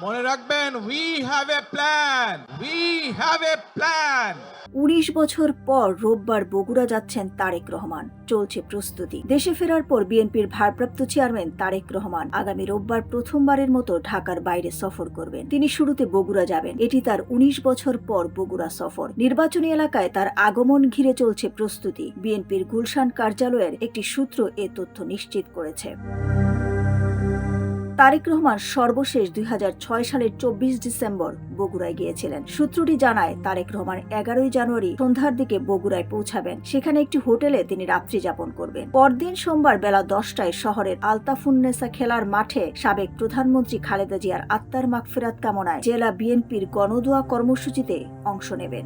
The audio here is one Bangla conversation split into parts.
মনে রাখবেন, we have a plan, we have a plan. ১৯ বছর পর রোববার বগুড়া যাচ্ছেন তারেক রহমান। চলছে প্রস্তুতি। দেশে ফেরার পর বিএনপির ভারপ্রাপ্ত চেয়ারম্যান তারেক রহমান আগামী রোববার প্রথমবারের মতো ঢাকার বাইরে সফর করবেন। তিনি শুরুতে বগুড়া যাবেন। এটি তার ১৯ বছর পর বগুড়া সফর। নির্বাচনী এলাকায় তার আগমন ঘিরে চলছে প্রস্তুতি। বিএনপির গুলশান কার্যালয়ের একটি সূত্র এ তথ্য নিশ্চিত করেছে। তারেক রহমান সর্বশেষ ২০০৬ সালের ২৪ ডিসেম্বর বগুড়ায় গিয়েছিলেন। সূত্রটি জানায়, তারেক রহমান ১১ জানুয়ারি সন্ধ্যার দিকে বগুড়ায় পৌঁছাবেন। সেখানে একটি হোটেলে তিনি রাত্রি যাপন করবেন। পরদিন সোমবার বেলা ১০টায় শহরের আলতাফুন্নেসা খেলার মাঠে সাবেক প্রধানমন্ত্রী খালেদা জিয়ার আত্মার মাগফিরাত কামনায় জেলা বিএনপির গণদোয়া কর্মসূচিতে অংশ নেবেন।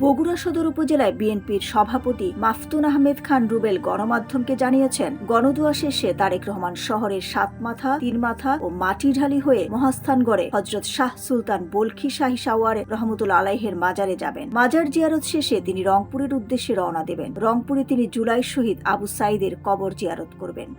বগুড়া সদর উপজেলায় বিএনপির সভাপতি মাফতুন আহমেদ খান রুবেল গণমাধ্যমকে জানিয়েছেন, গণদোয়া শেষে তারেক রহমান শহরের সাতমাথা, তিনমাথা ও মাটিঢালি হয়ে মহাস্থানগড়ে হযরত শাহ সুলতান বলখি শাহী সাওয়ার রহমতুল্লাহ আলাইহের মাজারে যাবেন। মাজার জিয়ারত শেষে তিনি রংপুরের উদ্দেশ্যে রওনা দেবেন। রংপুরে তিনি জুলাই শহীদ আবু সাঈদের কবর জিয়ারত করবেন।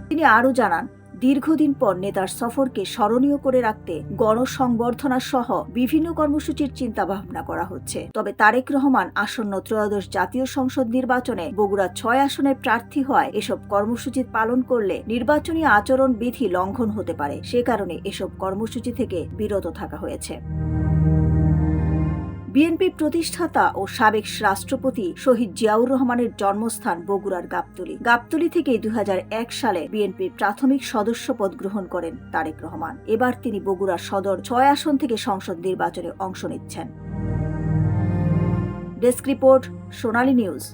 তিনি আরও জানান, দীর্ঘদিন পর নেতার সফরকে স্মরণীয় করে রাখতে গণসংবর্ধনা সহ বিভিন্ন কর্মসূচির চিন্তা ভাবনা করা হচ্ছে। তবে তারেক রহমান আসন্ন ত্রয়োদশ জাতীয় সংসদ নির্বাচনে বগুড়া ৬ আসনের প্রার্থী হওয়ায় এসব কর্মসূচি পালন করলে নির্বাচনী আচরণ বিধি লঙ্ঘন হতে পারে। সে কারণে এসব কর্মসূচি থেকে বিরত থাকা হয়েছে। বিএনপির প্রতিষ্ঠাতা ও সাবেক রাষ্ট্রপতি শহীদ জিয়াউর রহমানের জন্মস্থান বগুড়ার গাবতলী। গাবতলী থেকেই ২০০১ সালে বিএনপির প্রাথমিক সদস্যপদ গ্রহণ করেন তারেক রহমান। এবার তিনি বগুড়া সদর ৬ আসন থেকে সংসদ নির্বাচনে অংশ নিচ্ছেন। ডেস্ক রিপোর্ট, সোনালী নিউজ।